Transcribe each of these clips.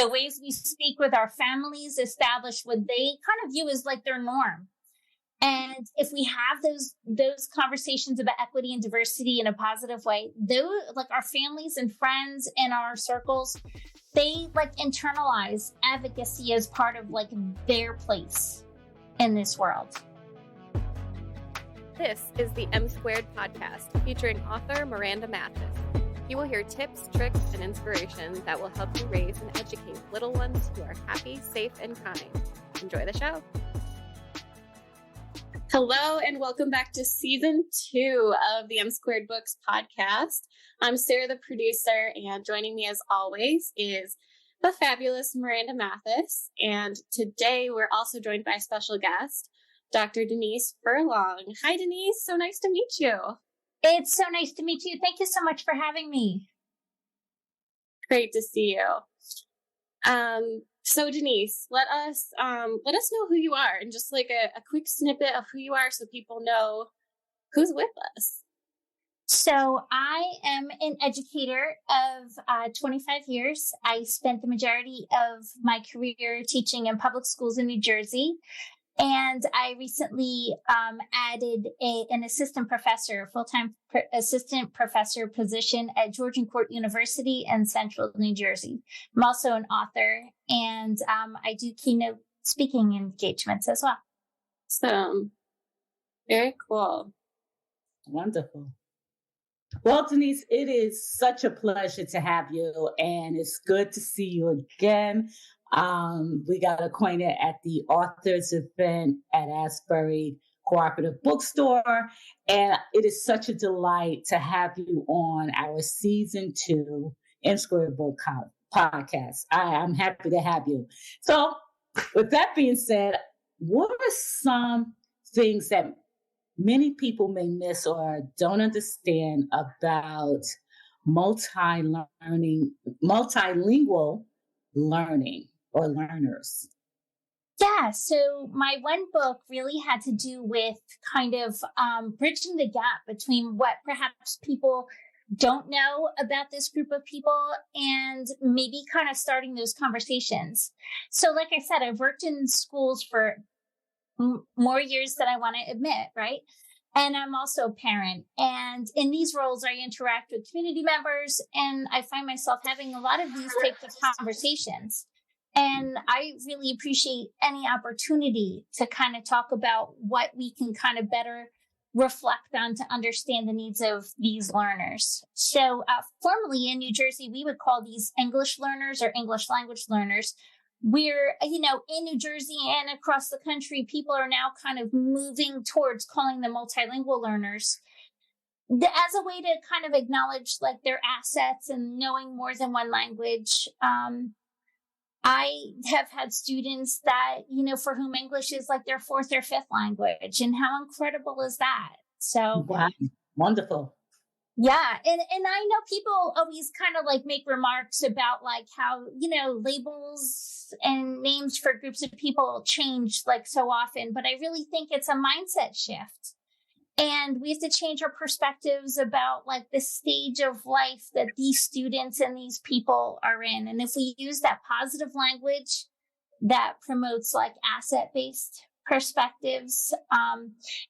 The ways we speak with our families establish what they kind of view as like their norm. And if we have those conversations about equity and diversity in a positive way, those, like our families and friends and our circles, they like internalize advocacy as part of like their place in this world. This is the M Squared podcast featuring author Miranda Mathis. You will hear tips, tricks, and inspiration that will help you raise and educate little ones who are happy, safe, and kind. Enjoy the show. Hello, and welcome back to season 2 of the M Squared Books podcast. I'm Sarah, the producer, and joining me as always is the fabulous Miranda Mathis. And today we're also joined by a special guest, Dr. Denise Furlong. Hi, Denise. So nice to meet you. It's so nice to meet you. Thank you so much for having me. Great to see you. So Denise, let us know who you are and just like a quick snippet of who you are so people know who's with us. So I am an educator of 25 years. I spent the majority of my career teaching in public schools in New Jersey. And I recently added an assistant professor, full-time assistant professor position at Georgian Court University in Central New Jersey. I'm also an author, and I do keynote speaking engagements as well. So, very cool. Wonderful. Well, Denise, it is such a pleasure to have you, and it's good to see you again. We got acquainted at the authors event at Asbury Cooperative Bookstore, and it is such a delight to have you on our season 2 M Squared Book podcast. I'm happy to have you. So with that being said, what are some things that many people may miss or don't understand about multilingual learning or learners? Yeah, so my one book really had to do with kind of bridging the gap between what perhaps people don't know about this group of people and maybe kind of starting those conversations. So like I said, I've worked in schools for more years than I want to admit, right? And I'm also a parent. And in these roles, I interact with community members, and I find myself having a lot of these types of conversations. And I really appreciate any opportunity to kind of talk about what we can kind of better reflect on to understand the needs of these learners. So formerly in New Jersey, we would call these English learners or English language learners. We're, in New Jersey and across the country, people are now kind of moving towards calling them multilingual learners as a way to kind of acknowledge like their assets and knowing more than one language. I have had students that, for whom English is like their 4th or 5th language. And how incredible is that? So wow, wonderful. Yeah. And I know people always kind of like make remarks about like how, labels and names for groups of people change like so often, but I really think it's a mindset shift. And we have to change our perspectives about like the stage of life that these students and these people are in. And if we use that positive language that promotes like asset-based perspectives,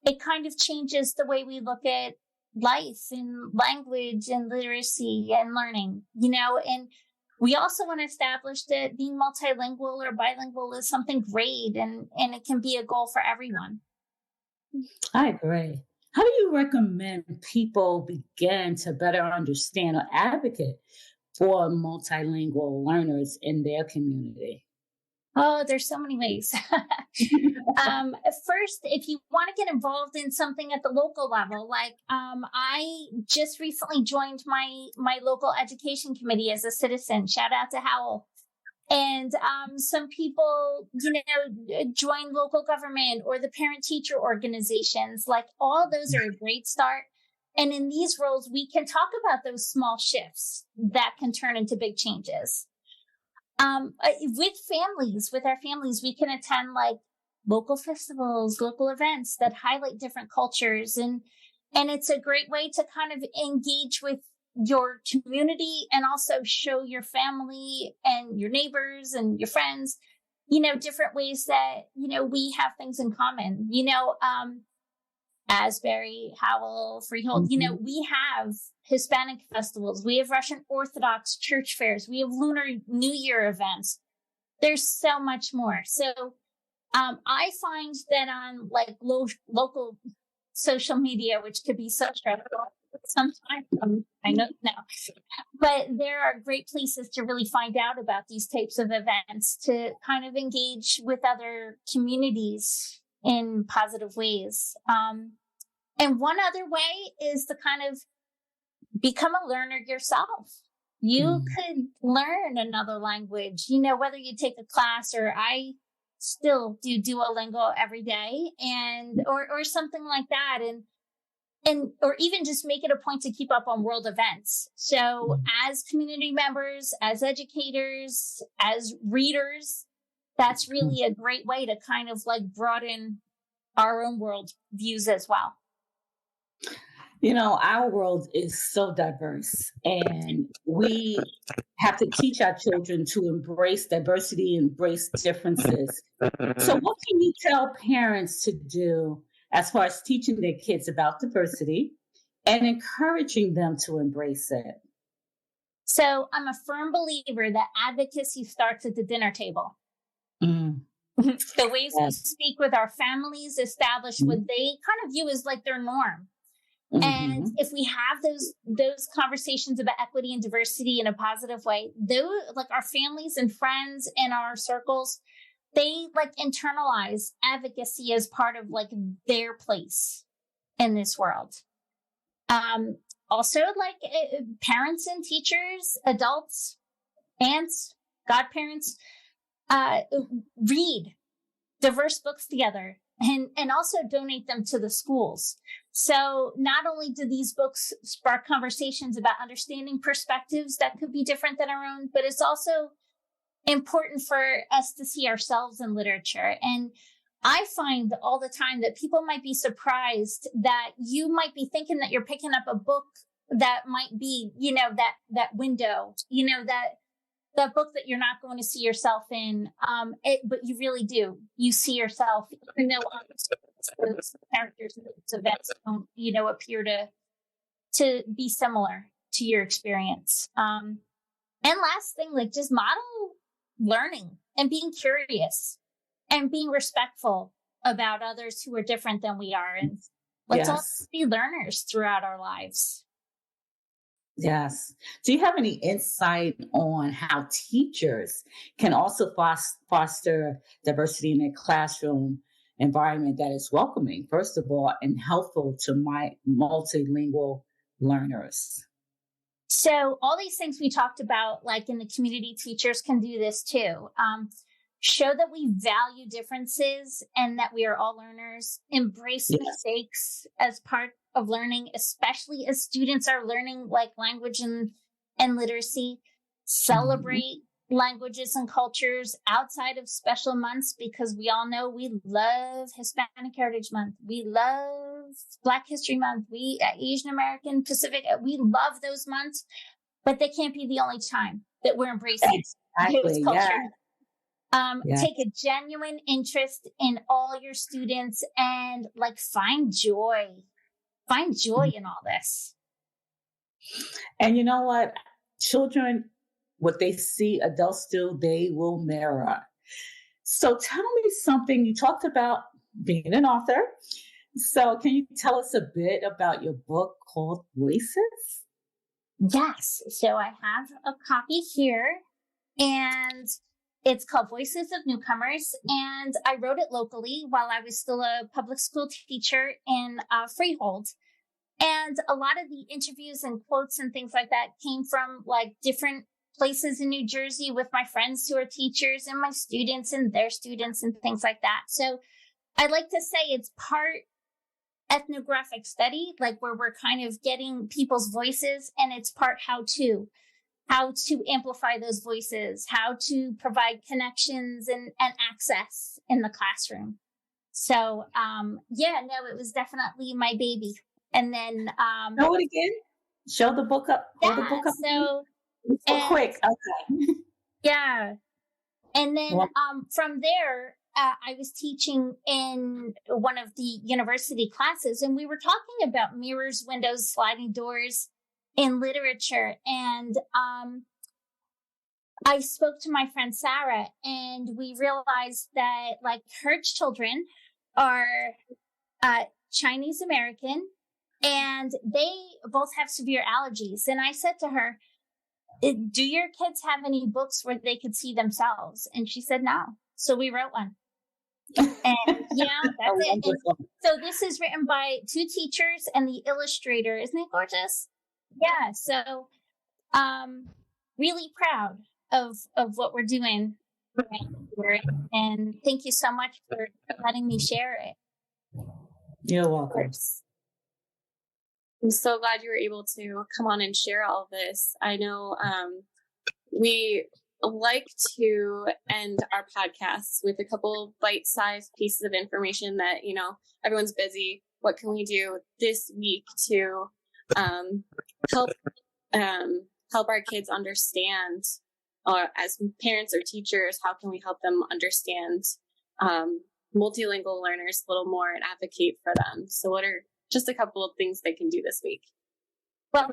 it kind of changes the way we look at life and language and literacy and learning, and we also want to establish that being multilingual or bilingual is something great and it can be a goal for everyone. I agree. How do you recommend people begin to better understand or advocate for multilingual learners in their community? Oh, there's so many ways. First, if you want to get involved in something at the local level, like I just recently joined my local education committee as a citizen. Shout out to Howell. And some people, join local government or the parent-teacher organizations. Like all those are a great start. And in these roles, we can talk about those small shifts that can turn into big changes. With our families, we can attend like local festivals, local events that highlight different cultures. And it's a great way to kind of engage with your community and also show your family and your neighbors and your friends, different ways that, we have things in common, Asbury, Howell, Freehold, we have Hispanic festivals. We have Russian Orthodox church fairs. We have Lunar New Year events. There's so much more. So I find that on like local social media, which could be so stressful sometimes, I know now, but there are great places to really find out about these types of events, to kind of engage with other communities in positive ways. And one other way is to kind of become a learner yourself. You could learn another language, whether you take a class, or I still do Duolingo every day, or something like that. Or even just make it a point to keep up on world events. So as community members, as educators, as readers, that's really a great way to kind of like broaden our own world views as well. Our world is so diverse, and we have to teach our children to embrace diversity, embrace differences. So what can you tell parents to do as far as teaching their kids about diversity and encouraging them to embrace it? So I'm a firm believer that advocacy starts at the dinner table. The ways we speak with our families establish what they kind of view as like their norm. And if we have those conversations about equity and diversity in a positive way, like our families and friends and our circles, they like internalize advocacy as part of like their place in this world. Also, like parents and teachers, adults, aunts, godparents, read diverse books together and also donate them to the schools. So not only do these books spark conversations about understanding perspectives that could be different than our own, but it's also important for us to see ourselves in literature. And I find all the time that people might be surprised that you might be thinking that you're picking up a book that might be, that window, that book that you're not going to see yourself in. But you really do. You see yourself, even though those characters and those events don't, appear to be similar to your experience. And last thing, like just model learning and being curious and being respectful about others who are different than we are. And let's all be learners throughout our lives. Yes. Do you have any insight on how teachers can also foster diversity in their classroom environment that is welcoming, first of all, and helpful to my multilingual learners? So all these things we talked about, like in the community, teachers can do this too. Show that we value differences and that we are all learners. Embrace mistakes as part of learning, especially as students are learning like language and literacy. Celebrate languages and cultures outside of special months, because we all know we love Hispanic Heritage Month. We love Black History Month. We Asian American Pacific. We love those months, but they can't be the only time that we're embracing those cultures. Take a genuine interest in all your students and like find joy in all this. And you know what? Children, what they see adults do, they will mirror. So tell me something. You talked about being an author. So can you tell us a bit about your book called Voices? Yes. So I have a copy here, and it's called Voices of Newcomers, and I wrote it locally while I was still a public school teacher in Freehold. And a lot of the interviews and quotes and things like that came from like different places in New Jersey with my friends who are teachers and my students and their students and things like that. So I like to say it's part ethnographic study, like where we're kind of getting people's voices, and it's part how to amplify those voices, how to provide connections and access in the classroom. So, it was definitely my baby. And then, know it again? show the book up. Yeah. The book up. So Quick. Okay. Yeah. And then Well, from there, I was teaching in one of the university classes, and we were talking about mirrors, windows, sliding doors in literature. And I spoke to my friend Sarah, and we realized that like her children are Chinese American, and they both have severe allergies. And I said to her, do your kids have any books where they could see themselves? And she said no. So we wrote one. And yeah, that's it. And so this is written by 2 teachers and the illustrator. Isn't it gorgeous? Yeah. So really proud of what we're doing. And thank you so much for letting me share it. You're welcome. I'm so glad you were able to come on and share all this. I know we like to end our podcasts with a couple bite-sized pieces of information that, you know, everyone's busy. What can we do this week to help our kids understand, or as parents or teachers, how can we help them understand multilingual learners a little more and advocate for them? So what are just a couple of things they can do this week? Well,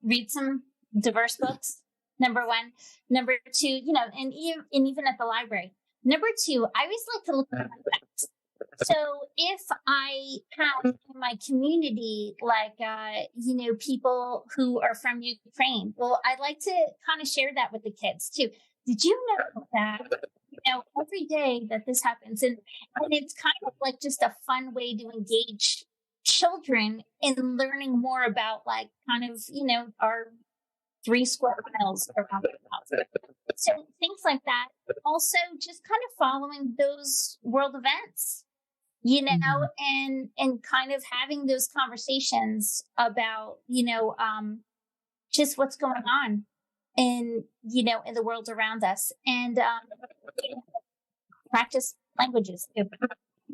read some diverse books. Number 1. Number 2, you know, and even at the library. Number 2, I always like to look at my facts. So if I have in my community, like, you know, people who are from Ukraine, well, I like to kind of share that with the kids too. Did you know that, you know, every day that this happens, and it's kind of like just a fun way to engage children in learning more about, like, kind of, you know, our 3 square miles around the house. So things like that. Also, just kind of following those world events, you know, and kind of having those conversations about, you know, just what's going on in, you know, in the world around us, and practice languages.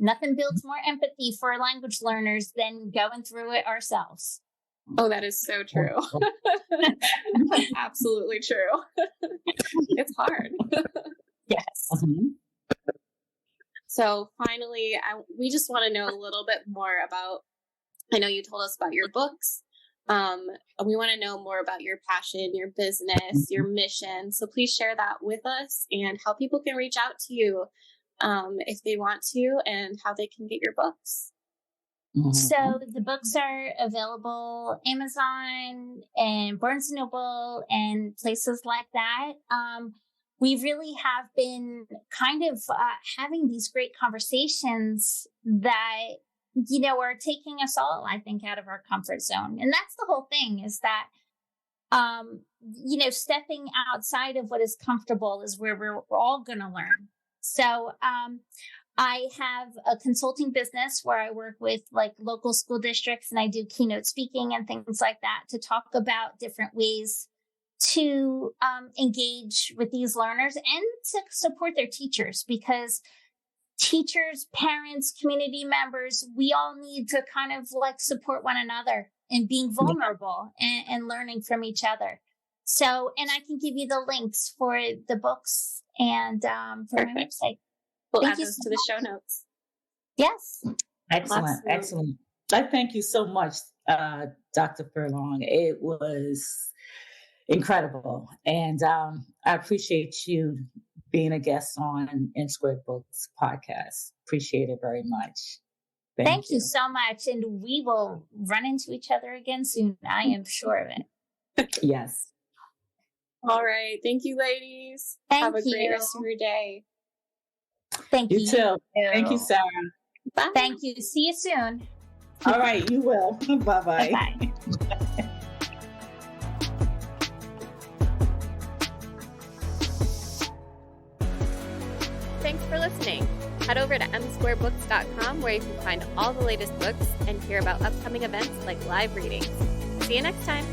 Nothing builds more empathy for language learners than going through it ourselves. Oh, that is so true. Absolutely true. It's hard. Yes. So finally, we just want to know a little bit more about, I know you told us about your books. We want to know more about your passion, your business, your mission. So please share that with us and how people can reach out to you if they want to, and how they can get your books. So the books are available Amazon and Barnes & Noble and places like that. We really have been kind of having these great conversations that, you know, are taking us all, I think, out of our comfort zone. And that's the whole thing, is that, you know, stepping outside of what is comfortable is where we're all going to learn. So I have a consulting business where I work with like local school districts, and I do keynote speaking and things like that to talk about different ways to engage with these learners and to support their teachers, because teachers, parents, community members, we all need to kind of like support one another in being vulnerable and learning from each other. So, and I can give you the links for the books and for my website. We'll add those to the show notes. Yes. Excellent. Excellent. I thank you so much, Dr. Furlong. It was incredible. And I appreciate you being a guest on N Squared Books podcast. Appreciate it very much. Thank you so much. And we will run into each other again soon. I am sure of it. Yes. All right. Thank you, ladies. Have a great rest of your day. Thank you. You too. Thank you, Sarah. Bye. Thank you. See you soon. All right. You will. Bye-bye. Bye-bye. Thanks for listening. Head over to msquarebooks.com where you can find all the latest books and hear about upcoming events like live readings. See you next time.